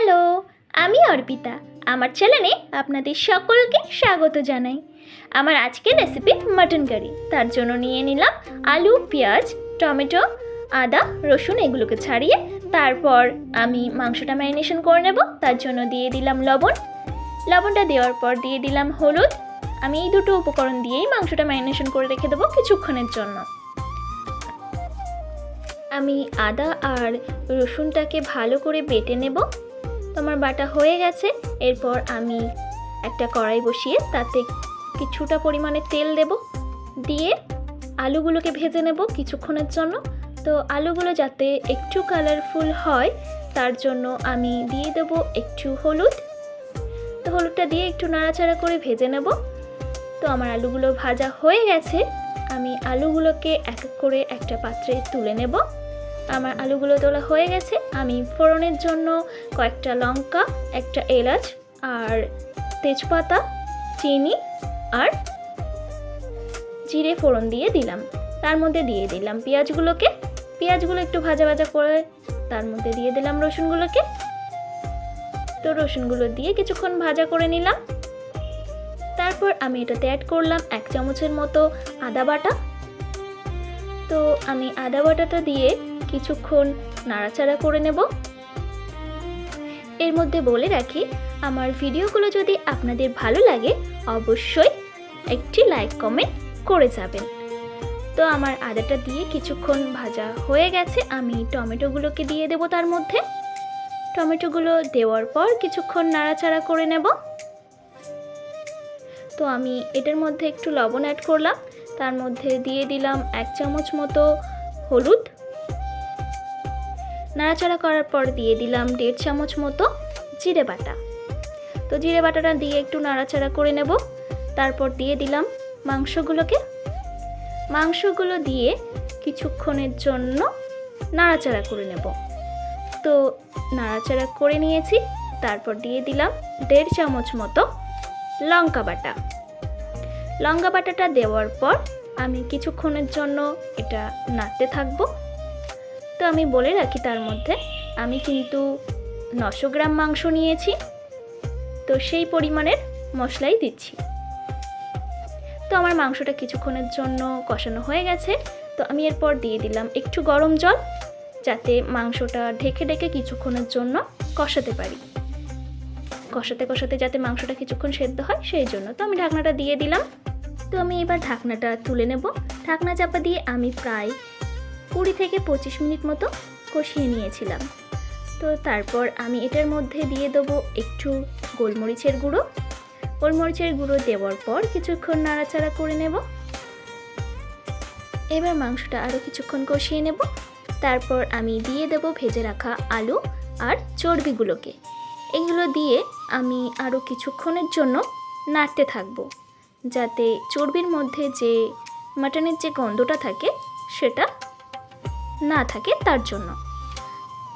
Hello, আমি অর্পিতা। আমার চ্যানেলে আপনাদের সকলকে স্বাগত জানাই। আমার আজকের রেসিপি মাটন কারি। তার জন্য নিয়ে নিলাম আলু, পেঁয়াজ, টমেটো, আদা, রসুন এগুলোকে ছাড়িয়ে তারপর আমি মাংসটা ম্যারিনেশন করে নেব। তার জন্য দিয়ে দিলাম লবণ। লবণটা দেওয়ার পর দিয়ে দিলাম হলুদ। আমি এই দুটো উপকরণ দিয়েই মাংসটা ম্যারিনেশন করে রেখে দেবো কিছুক্ষণের জন্য। আমি আদা আর রসুনটাকে ভালো করে বেটে নেব। আমার বাটা হয়ে গেছে। এরপর আমি একটা কড়াই বসিয়ে তাতে কিছুটা পরিমাণে তেল দেব, দিয়ে আলুগুলোকে ভেজে নেব কিছুক্ষণের জন্য। তো আলুগুলো যাতে একটু কালারফুল হয় তার জন্য আমি দিয়ে দেব একটু হলুদ। তো হলুদটা দিয়ে একটু নাড়াচাড়া করে ভেজে নেব। তো আমার আলুগুলো ভাজা হয়ে গেছে। আমি আলুগুলোকে এক এক করে একটা পাত্রে তুলে নেব। আমার আলুগুলো তোলা হয়ে গেছে। আমি ফোড়নের জন্য কয়েকটা লঙ্কা, একটা এলাচ আর তেজপাতা, চিনি আর জিরে ফোড়ন দিয়ে দিলাম। তার মধ্যে দিয়ে দিলাম পেঁয়াজগুলো একটু ভাজা ভাজা করে তার মধ্যে দিয়ে দিলাম রসুনগুলোকে। তো রসুনগুলো দিয়ে কিছুক্ষণ ভাজা করে নিলাম। তারপর আমি এটাতে অ্যাড করলাম 1 চামচের মতো আদা বাটা। তো আমি আদা বাটাটা দিয়ে কিছুক্ষণ নাড়াচাড়া করে নেব। এর মধ্যে বলে রাখি, আমার ভিডিওগুলো যদি আপনাদের ভালো লাগে অবশ্যই একটি লাইক কমেন্ট করে যাবেন। তো আমার আদাটা দিয়ে কিছুক্ষণ ভাজা হয়ে গেছে। আমি টমেটোগুলোকে দিয়ে দেব তার মধ্যে। টমেটোগুলো দেওয়ার পর কিছুক্ষণ নাড়াচাড়া করে নেব। তো আমি এটার মধ্যে একটু লবণ অ্যাড করলাম। তার মধ্যে দিয়ে দিলাম 1 চামচ মতো হলুদ। নাড়াচাড়া করার পর দিয়ে দিলাম 1.5 চামচ মতো জিরে বাটা। তো জিরে বাটাটা দিয়ে একটু নাড়াচাড়া করে নেব। তারপর দিয়ে দিলাম মাংসগুলো দিয়ে কিছুক্ষণের জন্য নাড়াচাড়া করে নেব। তো নাড়াচাড়া করে নিয়েছি। তারপর দিয়ে দিলাম 1.5 চামচ মতো লঙ্কা বাটাটা দেওয়ার পর আমি কিছুক্ষণের জন্য এটা নাড়তে থাকবো। তো আমি বলে রাখি, তার মধ্যে আমি কিন্তু 900 গ্রাম মাংস নিয়েছি। তো সেই পরিমাণের মশলাই দিচ্ছি। তো আমার মাংসটা কিছুক্ষণের জন্য কষানো হয়ে গেছে। তো আমি এরপর দিয়ে দিলাম একটু গরম জল, যাতে মাংসটা ঢেকে ঢেকে কিছুক্ষণের জন্য কষাতে পারি। কষাতে যাতে মাংসটা কিছুক্ষণ সেদ্ধ হয় সেই জন্য। তো আমি ঢাকনাটা দিয়ে দিলাম। তো আমি এবার ঢাকনাটা তুলে নেব। ঢাকনা চাপা দিয়ে আমি প্রায় 20 থেকে 25 মিনিট মতো কষিয়ে নিয়েছিলাম। তো তারপর আমি এটার মধ্যে দিয়ে দেবো একটু গোলমরিচের গুঁড়ো দেওয়ার পর কিছুক্ষণ নাড়াচাড়া করে নেব। এবার মাংসটা আরও কিছুক্ষণ কষিয়ে নেব। তারপর আমি দিয়ে দেব ভেজে রাখা আলু আর চর্বিগুলোকে। এগুলো দিয়ে আমি আরও কিছুক্ষণের জন্য নাড়তে থাকবো, যাতে চর্বির মধ্যে যে মাটনের যে গন্ধটা থাকে সেটা না থাকে তার জন্য।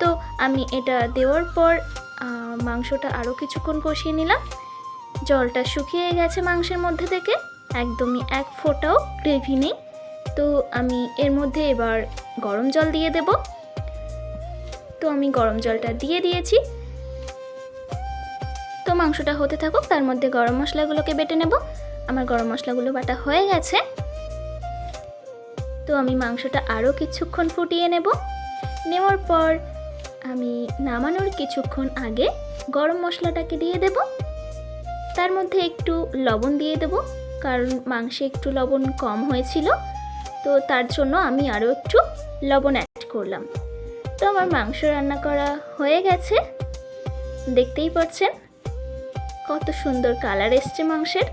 তো আমি এটা দেওয়ার পর মাংসটা আরও কিছুক্ষণ কষিয়ে নিলাম। জলটা শুকিয়ে গেছে মাংসের মধ্যে থেকে, একদমই এক ফোঁটাও গ্রেভি নেই। তো আমি এর মধ্যে এবার গরম জল দিয়ে দেব। তো আমি গরম জলটা দিয়ে দিয়েছি। তো মাংসটা হতে থাকুক, তার মধ্যে গরম মশলাগুলোকে বেটে নেব। আমার গরম মশলাগুলো বাটা হয়ে গেছে। তো আমি মাংসটা আরও কিছুক্ষণ ফুটিয়ে নেওয়ার পর আমি নামানোর কিছুক্ষণ আগে গরম মশলাটাকে দিয়ে দেব। তার মধ্যে একটু লবণ দিয়ে দেব, কারণ মাংসে একটু লবণ কম হয়েছিল। তো তার জন্য আমি আরও একটু লবণ অ্যাড করলাম। তো আমার মাংস রান্না করা হয়ে গেছে। দেখতেই পাচ্ছেন কত সুন্দর কালার এসছে মাংসের।